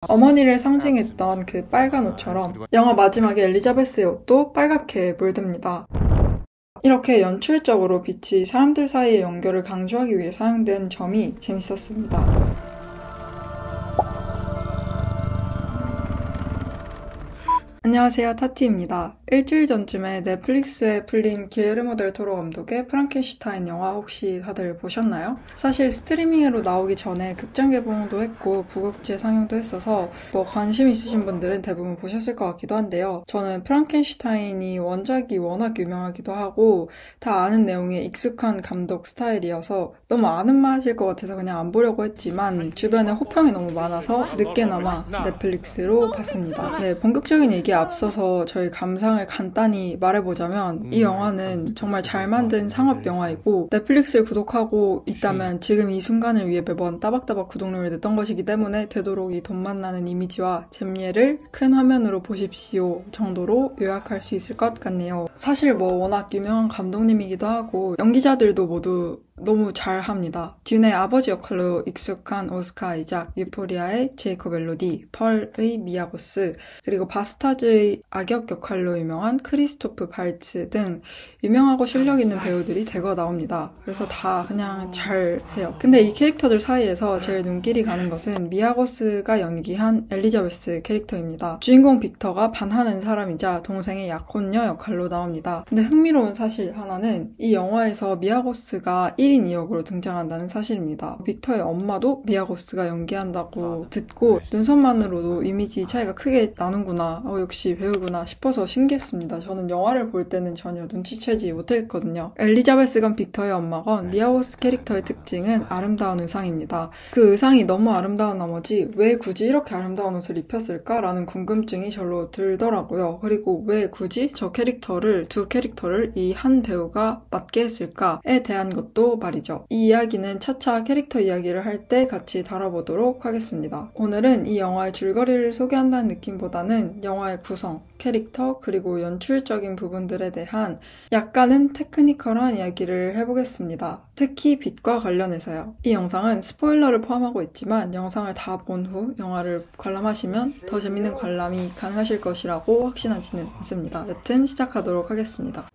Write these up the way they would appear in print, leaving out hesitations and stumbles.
어머니를 상징했던 그 빨간 옷처럼 영화 마지막에 엘리자베스의 옷도 빨갛게 물듭니다. 이렇게 연출적으로 빛이 사람들 사이의 연결을 강조하기 위해 사용된 점이 재밌었습니다. 안녕하세요, 타티입니다. 일주일 전쯤에 넷플릭스에 풀린 기에르모 델 토로 감독의 프랑켄슈타인 영화 혹시 다들 보셨나요? 사실 스트리밍으로 나오기 전에 극장 개봉도 했고 부국제 상영도 했어서 관심 있으신 분들은 대부분 보셨을 것 같기도 한데요. 저는 프랑켄슈타인이 원작이 워낙 유명하기도 하고 다 아는 내용에 익숙한 감독 스타일이어서 너무 아는 맛일 것 같아서 그냥 안 보려고 했지만 주변에 호평이 너무 많아서 늦게나마 넷플릭스로 봤습니다. 네, 본격적인 얘기에 앞서서 저희 감상을 간단히 말해보자면 이 영화는 정말 잘 만든 상업 영화이고 넷플릭스를 구독하고 있다면 지금 이 순간을 위해 매번 따박따박 구독료를 냈던 것이기 때문에 되도록 이 돈만 나는 이미지와 잼예를 큰 화면으로 보십시오 정도로 요약할 수 있을 것 같네요. 사실 워낙 유명한 감독님이기도 하고 연기자들도 모두 너무 잘합니다. 듄의 아버지 역할로 익숙한 오스카 아이작, 유포리아의 제이콥 엘로디, 펄의 미아 고스, 그리고 바스타즈의 악역 역할로 유명한 크리스토프 발츠 등 유명하고 실력 있는 배우들이 대거 나옵니다. 그래서 다 그냥 잘해요. 근데 이 캐릭터들 사이에서 제일 눈길이 가는 것은 미아 고스가 연기한 엘리자베스 캐릭터입니다. 주인공 빅터가 반하는 사람이자 동생의 약혼녀 역할로 나옵니다. 근데 흥미로운 사실 하나는 이 영화에서 미아 고스가 1인 2역으로 등장한다는 사실입니다. 빅터의 엄마도 미아 고스가 연기한다고 듣고 눈썹만으로도 이미지 차이가 크게 나는구나, 역시 배우구나 싶어서 신기했습니다. 저는 영화를 볼 때는 전혀 눈치채지 못했거든요. 엘리자베스건 빅터의 엄마건 미아 고스 캐릭터의 특징은 아름다운 의상입니다. 그 의상이 너무 아름다운 나머지 왜 굳이 이렇게 아름다운 옷을 입혔을까라는 궁금증이 절로 들더라고요. 그리고 왜 굳이 두 캐릭터를 이 한 배우가 맡게 했을까에 대한 것도 말이죠. 이 이야기는 차차 캐릭터 이야기를 할 때 같이 다뤄보도록 하겠습니다. 오늘은 이 영화의 줄거리를 소개한다는 느낌보다는 영화의 구성, 캐릭터, 그리고 연출적인 부분들에 대한 약간은 테크니컬한 이야기를 해보겠습니다. 특히 빛과 관련해서요. 이 영상은 스포일러를 포함하고 있지만 영상을 다 본 후 영화를 관람하시면 더 재밌는 관람이 가능하실 것이라고 확신하지는 않습니다. 여튼 시작하도록 하겠습니다.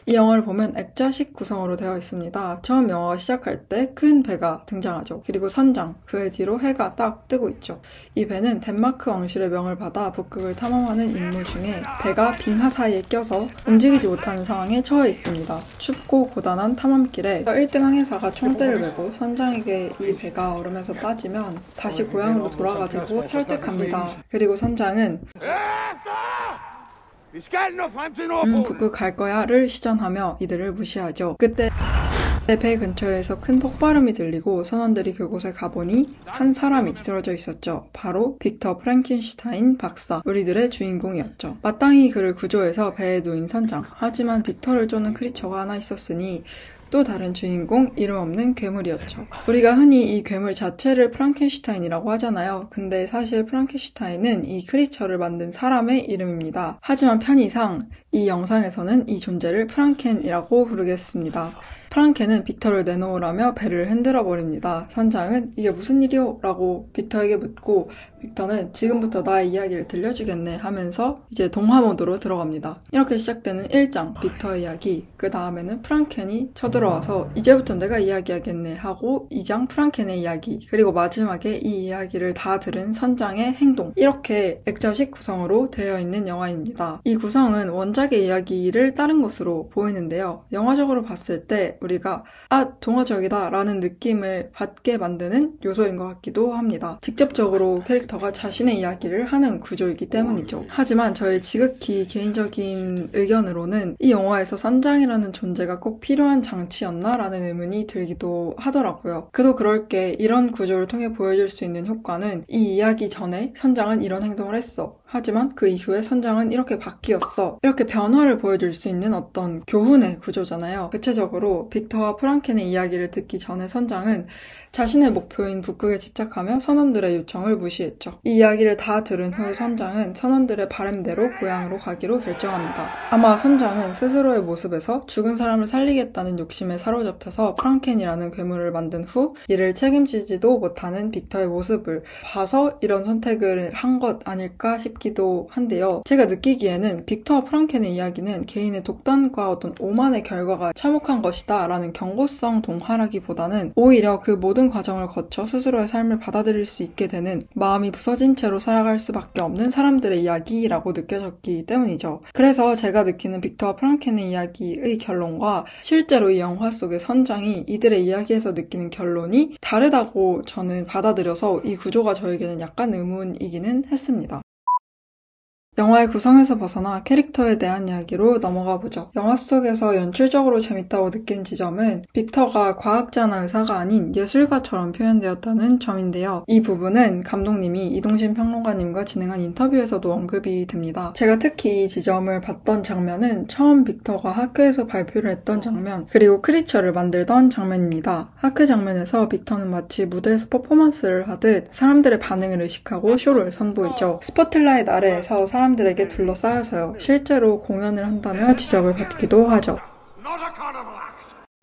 이 영화를 보면 액자식 구성으로 되어 있습니다. 처음 영화가 시작할 때 큰 배가 등장하죠. 그리고 선장, 그의 뒤로 해가 딱 뜨고 있죠. 이 배는 덴마크 왕실의 명을 받아 북극을 탐험하는 임무 중에 배가 빙하 사이에 껴서 움직이지 못하는 상황에 처해 있습니다. 춥고 고단한 탐험길에 1등 항해사가 총대를 메고 선장에게 이 배가 얼음에서 빠지면 다시 고향으로 돌아가자고 설득합니다. 그리고 선장은 북극 갈 거야를 시전하며 이들을 무시하죠. 그때 배 근처에서 큰 폭발음이 들리고 선원들이 그곳에 가보니 한 사람이 쓰러져 있었죠. 바로 빅터 프랑켄슈타인 박사, 우리들의 주인공이었죠. 마땅히 그를 구조해서 배에 누인 선장. 하지만 빅터를 쫓는 크리처가 하나 있었으니 또 다른 주인공, 이름 없는 괴물이었죠. 우리가 흔히 이 괴물 자체를 프랑켄슈타인이라고 하잖아요. 근데 사실 프랑켄슈타인은 이 크리처를 만든 사람의 이름입니다. 하지만 편의상 이 영상에서는 이 존재를 프랑켄이라고 부르겠습니다. 프랑켄은 빅터를 내놓으라며 배를 흔들어 버립니다. 선장은 이게 무슨 일이오? 라고 빅터에게 묻고 빅터는 지금부터 나의 이야기를 들려주겠네 하면서 이제 동화 모드로 들어갑니다. 이렇게 시작되는 1장 빅터의 이야기, 그 다음에는 프랑켄이 쳐들어와서 이제부터 내가 이야기하겠네 하고 2장 프랑켄의 이야기, 그리고 마지막에 이 이야기를 다 들은 선장의 행동, 이렇게 액자식 구성으로 되어 있는 영화입니다. 이 구성은 원작의 이야기를 따른 것으로 보이는데요. 영화적으로 봤을 때 우리가 동화적이다 라는 느낌을 받게 만드는 요소인 것 같기도 합니다. 직접적으로 캐릭터가 자신의 이야기를 하는 구조이기 때문이죠. 하지만 저의 지극히 개인적인 의견으로는 이 영화에서 선장이라는 존재가 꼭 필요한 장치였나? 라는 의문이 들기도 하더라고요. 그도 그럴 게 이런 구조를 통해 보여줄 수 있는 효과는 이 이야기 전에 선장은 이런 행동을 했어 하지만 그 이후에 선장은 이렇게 바뀌었어. 이렇게 변화를 보여줄 수 있는 어떤 교훈의 구조잖아요. 구체적으로 빅터와 프랑켄의 이야기를 듣기 전에 선장은 자신의 목표인 북극에 집착하며 선원들의 요청을 무시했죠. 이 이야기를 다 들은 후 선장은 선원들의 바람대로 고향으로 가기로 결정합니다. 아마 선장은 스스로의 모습에서 죽은 사람을 살리겠다는 욕심에 사로잡혀서 프랑켄이라는 괴물을 만든 후 이를 책임지지도 못하는 빅터의 모습을 봐서 이런 선택을 한 것 아닐까 싶기도 한데요. 제가 느끼기에는 빅터와 프랑켄의 이야기는 개인의 독단과 어떤 오만의 결과가 참혹한 것이다 라는 경고성 동화라기보다는 오히려 그 모든 과정을 거쳐 스스로의 삶을 받아들일 수 있게 되는 마음이 부서진 채로 살아갈 수밖에 없는 사람들의 이야기라고 느껴졌기 때문이죠. 그래서 제가 느끼는 빅터와 프랑켄의 이야기의 결론과 실제로 이 영화 속의 선장이 이들의 이야기에서 느끼는 결론이 다르다고 저는 받아들여서 이 구조가 저에게는 약간 의문이기는 했습니다. 영화의 구성에서 벗어나 캐릭터에 대한 이야기로 넘어가 보죠. 영화 속에서 연출적으로 재밌다고 느낀 지점은 빅터가 과학자나 의사가 아닌 예술가처럼 표현되었다는 점인데요. 이 부분은 감독님이 이동진 평론가님과 진행한 인터뷰에서도 언급이 됩니다. 제가 특히 이 지점을 봤던 장면은 처음 빅터가 학교에서 발표를 했던 장면, 그리고 크리처를 만들던 장면입니다. 학교 장면에서 빅터는 마치 무대에서 퍼포먼스를 하듯 사람들의 반응을 의식하고 쇼를 선보이죠. 스포트라이트 아래에서 사람들에게 둘러싸여서요. 실제로 공연을 한다며 지적을 받기도 하죠.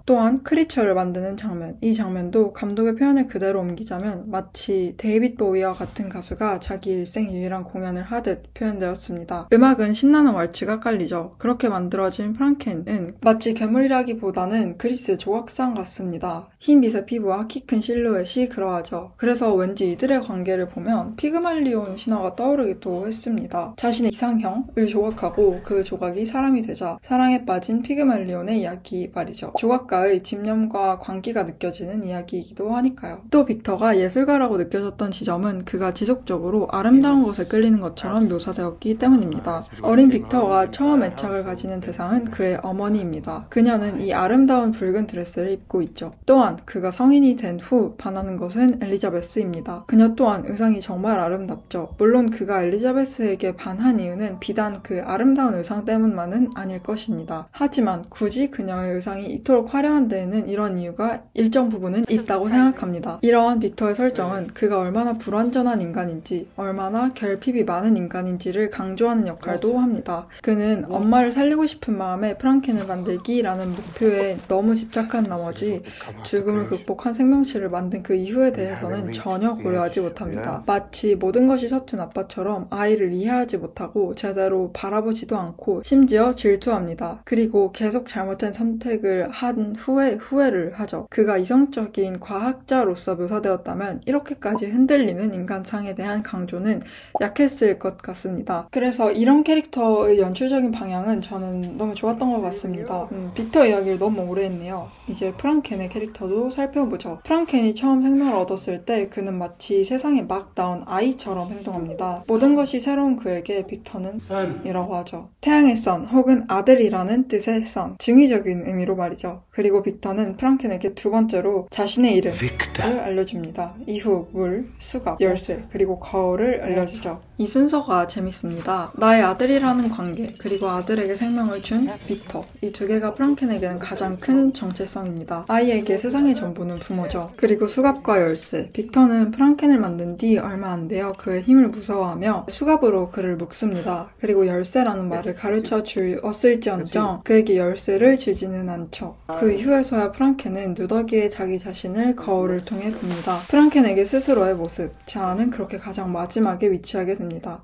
또한 크리처를 만드는 장면, 이 장면도 감독의 표현을 그대로 옮기자면 마치 데이빗 보위와 같은 가수가 자기 일생 유일한 공연을 하듯 표현되었습니다. 음악은 신나는 왈츠가 깔리죠. 그렇게 만들어진 프랑켄은 마치 괴물이라기보다는 그리스 조각상 같습니다. 흰 빛의 피부와 키 큰 실루엣이 그러하죠. 그래서 왠지 이들의 관계를 보면 피그말리온 신화가 떠오르기도 했습니다. 자신의 이상형을 조각하고 그 조각이 사람이 되자 사랑에 빠진 피그말리온의 이야기 말이죠. 조각가의 집념과 광기가 느껴지는 이야기이기도 하니까요. 또 빅터가 예술가라고 느껴졌던 지점은 그가 지속적으로 아름다운 것에 끌리는 것처럼 묘사되었기 때문입니다. 어린 빅터가 처음 애착을 가지는 대상은 그의 어머니입니다. 그녀는 이 아름다운 붉은 드레스를 입고 있죠. 또한 그가 성인이 된 후 반하는 것은 엘리자베스입니다. 그녀 또한 의상이 정말 아름답죠. 물론 그가 엘리자베스에게 반한 이유는 비단 그 아름다운 의상 때문만은 아닐 것입니다. 하지만 굳이 그녀의 의상이 이토록 화려한 데에는 이런 이유가 일정 부분은 있다고 생각합니다. 이러한 빅터의 설정은 그가 얼마나 불완전한 인간인지, 얼마나 결핍이 많은 인간인지를 강조하는 역할도 합니다. 그는 엄마를 살리고 싶은 마음에 프랑켄을 만들기라는 목표에 너무 집착한 나머지 죽음을 극복한 생명체를 만든 그 이후에 대해서는 전혀 고려하지 못합니다. 마치 모든 것이 서툰 아빠처럼 아이를 이해하지 못하고 제대로 바라보지도 않고 심지어 질투합니다. 그리고 계속 잘못된 선택을 한 후에 후회를 하죠. 그가 이성적인 과학자로서 묘사되었다면 이렇게까지 흔들리는 인간상에 대한 강조는 약했을 것 같습니다. 그래서 이런 캐릭터의 연출적인 방향은 저는 너무 좋았던 것 같습니다. 빅터 이야기를 너무 오래 했네요. 이제 프랑켄의 캐릭터도 살펴보죠. 프랑켄이 처음 생명을 얻었을 때 그는 마치 세상에 막 나온 아이처럼 행동합니다. 모든 것이 새로운 그에게 빅터는 이라고 하죠. 태양의 선 혹은 아들이라는 뜻의 선, 중의적인 의미로 말이죠. 그리고 빅터는 프랑켄에게 두 번째로 자신의 이름을 알려줍니다. 이후 물, 수갑, 열쇠, 그리고 거울을 알려주죠. 이 순서가 재밌습니다. 나의 아들이라는 관계, 그리고 아들에게 생명을 준 빅터, 이 두 개가 프랑켄에게는 가장 큰 정체성입니다. 아이에게 세상의 전부는 부모죠. 그리고 수갑과 열쇠, 빅터는 프랑켄을 만든 뒤 얼마 안 되어 그의 힘을 무서워하며 수갑으로 그를 묶습니다. 그리고 열쇠라는 말을 가르쳐 주었을지언정 그에게 열쇠를 주지는 않죠. 그 이후에서야 프랑켄은 누더기에 자기 자신을 거울을 통해 봅니다. 프랑켄에게 스스로의 모습, 자아는 그렇게 가장 마지막에 위치하게 됩니다.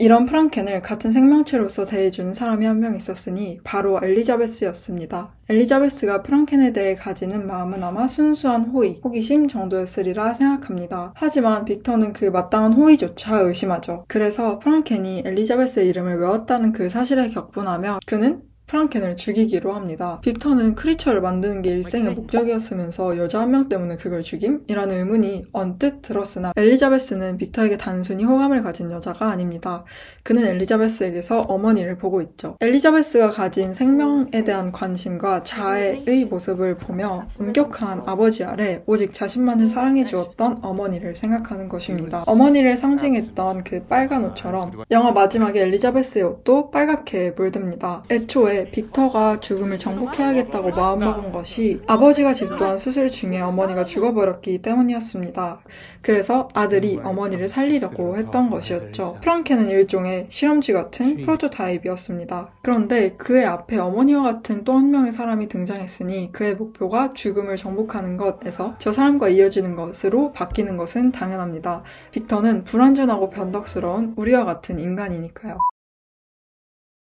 이런 프랑켄을 같은 생명체로서 대해주는 사람이 한 명 있었으니 바로 엘리자베스였습니다. 엘리자베스가 프랑켄에 대해 가지는 마음은 아마 순수한 호기심 정도였으리라 생각합니다. 하지만 빅터는 그 마땅한 호의조차 의심하죠. 그래서 프랑켄이 엘리자베스의 이름을 외웠다는 그 사실에 격분하며 그는 프랑켄을 죽이기로 합니다. 빅터는 크리처를 만드는 게 일생의 목적이었으면서 여자 한 명 때문에 그걸 죽임? 이라는 의문이 언뜻 들었으나 엘리자베스는 빅터에게 단순히 호감을 가진 여자가 아닙니다. 그는 엘리자베스에게서 어머니를 보고 있죠. 엘리자베스가 가진 생명에 대한 관심과 자애의 모습을 보며 엄격한 아버지 아래 오직 자신만을 사랑해 주었던 어머니를 생각하는 것입니다. 어머니를 상징했던 그 빨간 옷처럼 영화 마지막에 엘리자베스의 옷도 빨갛게 물듭니다. 애초에 빅터가 죽음을 정복해야겠다고 마음먹은 것이 아버지가 집도한 수술 중에 어머니가 죽어버렸기 때문이었습니다. 그래서 아들이 어머니를 살리려고 했던 것이었죠. 프랑켄은 일종의 실험쥐 같은 프로토타입이었습니다. 그런데 그의 앞에 어머니와 같은 또 한 명의 사람이 등장했으니 그의 목표가 죽음을 정복하는 것에서 저 사람과 이어지는 것으로 바뀌는 것은 당연합니다. 빅터는 불완전하고 변덕스러운 우리와 같은 인간이니까요.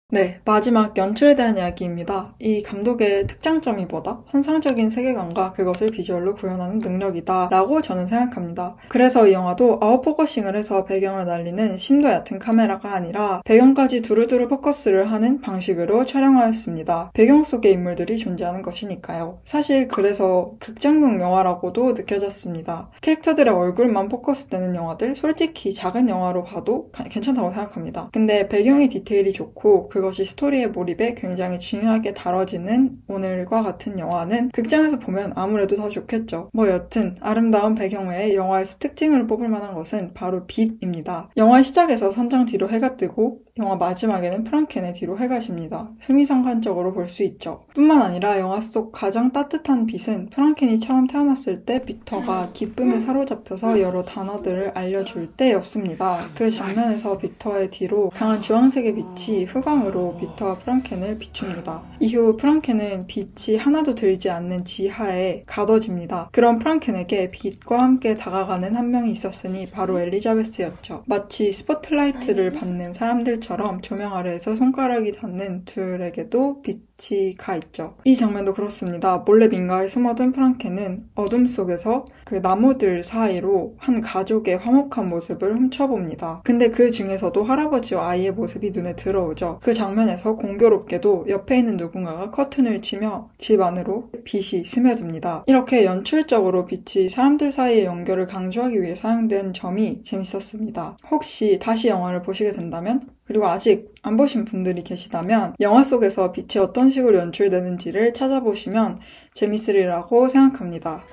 네, 마지막 연출에 대한 이야기입니다. 이 감독의 특장점이 뭐다? 환상적인 세계관과 그것을 비주얼로 구현하는 능력이다 라고 저는 생각합니다. 그래서 이 영화도 아웃포커싱을 해서 배경을 날리는 심도 얕은 카메라가 아니라 배경까지 두루두루 포커스를 하는 방식으로 촬영하였습니다. 배경 속에 인물들이 존재하는 것이니까요. 사실 그래서 극장용 영화라고도 느껴졌습니다. 캐릭터들의 얼굴만 포커스되는 영화들, 솔직히 작은 영화로 봐도 괜찮다고 생각합니다. 근데 배경의 디테일이 좋고 그것이 스토리의 몰입에 굉장히 중요하게 다뤄지는 오늘과 같은 영화는 극장에서 보면 아무래도 더 좋겠죠. 여튼 아름다운 배경 외에 영화에서 특징으로 뽑을 만한 것은 바로 빛입니다. 영화의 시작에서 선장 뒤로 해가 뜨고 영화 마지막에는 프랑켄의 뒤로 해가 집니다. 수미상관적으로 볼 수 있죠. 뿐만 아니라 영화 속 가장 따뜻한 빛은 프랑켄이 처음 태어났을 때 빅터가 기쁨에 사로잡혀서 여러 단어들을 알려줄 때였습니다. 그 장면에서 빅터의 뒤로 강한 주황색의 빛이 후광으로 빅터와 프랑켄을 비춥니다. 이후 프랑켄은 빛이 하나도 들지 않는 지하에 가둬집니다. 그런 프랑켄에게 빛과 함께 다가가는 한 명이 있었으니 바로 엘리자베스였죠. 마치 스포트라이트를 받는 사람들처럼 조명 아래에서 손가락이 닿는 둘에게도 빛이 가 있죠. 이 장면도 그렇습니다. 몰래 민가에 숨어든 프랑켄은 어둠 속에서 그 나무들 사이로 한 가족의 화목한 모습을 훔쳐봅니다. 근데 그 중에서도 할아버지와 아이의 모습이 눈에 들어오죠. 그 장면에서 공교롭게도 옆에 있는 누군가가 커튼을 치며 집 안으로 빛이 스며듭니다. 이렇게 연출적으로 빛이 사람들 사이의 연결을 강조하기 위해 사용된 점이 재밌었습니다. 혹시 다시 영화를 보시게 된다면 그리고 아직 안 보신 분들이 계시다면 영화 속에서 빛이 어떤 식으로 연출되는지를 찾아보시면 재밌으리라고 생각합니다.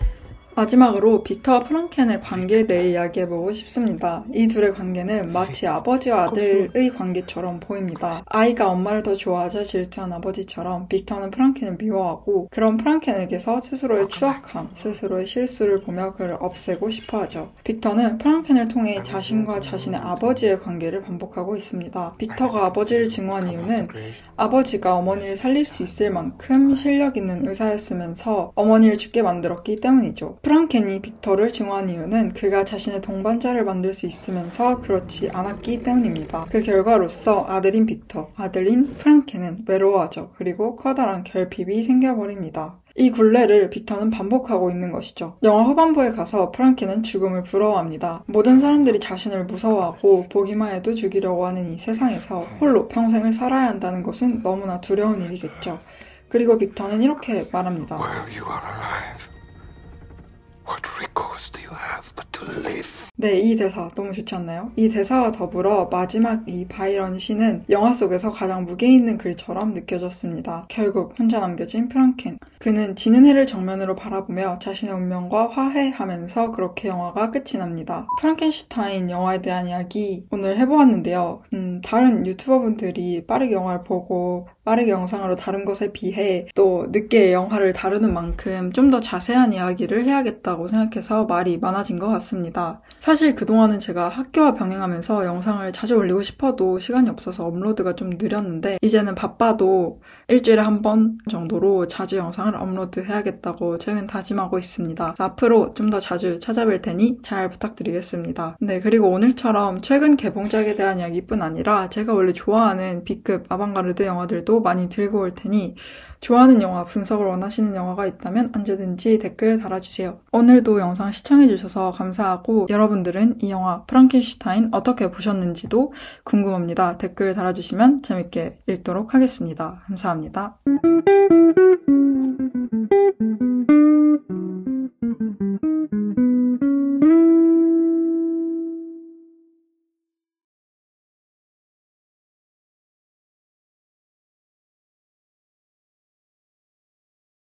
마지막으로 빅터와 프랑켄의 관계에 대해 이야기해보고 싶습니다. 이 둘의 관계는 마치 아버지와 아들의 관계처럼 보입니다. 아이가 엄마를 더 좋아하자 질투한 아버지처럼 빅터는 프랑켄을 미워하고 그런 프랑켄에게서 스스로의 추악함, 스스로의 실수를 보며 그를 없애고 싶어하죠. 빅터는 프랑켄을 통해 자신과 자신의 아버지의 관계를 반복하고 있습니다. 빅터가 아버지를 증오한 이유는 아버지가 어머니를 살릴 수 있을 만큼 실력 있는 의사였으면서 어머니를 죽게 만들었기 때문이죠. 프랑켄이 빅터를 증오한 이유는 그가 자신의 동반자를 만들 수 있으면서 그렇지 않았기 때문입니다. 그 결과로서 아들인 빅터, 아들인 프랑켄은 외로워하죠. 그리고 커다란 결핍이 생겨버립니다. 이 굴레를 빅터는 반복하고 있는 것이죠. 영화 후반부에 가서 프랑켄은 죽음을 부러워합니다. 모든 사람들이 자신을 무서워하고 보기만 해도 죽이려고 하는 이 세상에서 홀로 평생을 살아야 한다는 것은 너무나 두려운 일이겠죠. 그리고 빅터는 이렇게 말합니다. What recourse do you have but to live? 네, 이 대사 너무 좋지 않나요? 이 대사와 더불어 마지막 이 바이런 시는 영화 속에서 가장 무게 있는 글처럼 느껴졌습니다. 결국 혼자 남겨진 프랑켄. 그는 지는 해를 정면으로 바라보며 자신의 운명과 화해하면서 그렇게 영화가 끝이 납니다. 프랑켄슈타인 영화에 대한 이야기 오늘 해보았는데요. 다른 유튜버분들이 빠르게 영화를 보고 빠르게 영상으로 다룬 것에 비해 또 늦게 영화를 다루는 만큼 좀 더 자세한 이야기를 해야겠다고 생각해서 말이 많아진 것 같습니다. 사실 그동안은 제가 학교와 병행하면서 영상을 자주 올리고 싶어도 시간이 없어서 업로드가 좀 느렸는데 이제는 바빠도 일주일에 한 번 정도로 자주 영상을 업로드해야겠다고 최근 다짐하고 있습니다. 그래서 앞으로 좀 더 자주 찾아뵐 테니 잘 부탁드리겠습니다. 네, 그리고 오늘처럼 최근 개봉작에 대한 이야기뿐 아니라 제가 원래 좋아하는 B급 아방가르드 영화들도 많이 들고 올 테니 좋아하는 영화, 분석을 원하시는 영화가 있다면 언제든지 댓글 달아주세요. 오늘도 영상 시청해주셔서 감사하고 여러분 여러분들은 이 영화 프랑켄슈타인 어떻게 보셨는지도 궁금합니다. 댓글 달아주시면 재밌게 읽도록 하겠습니다. 감사합니다.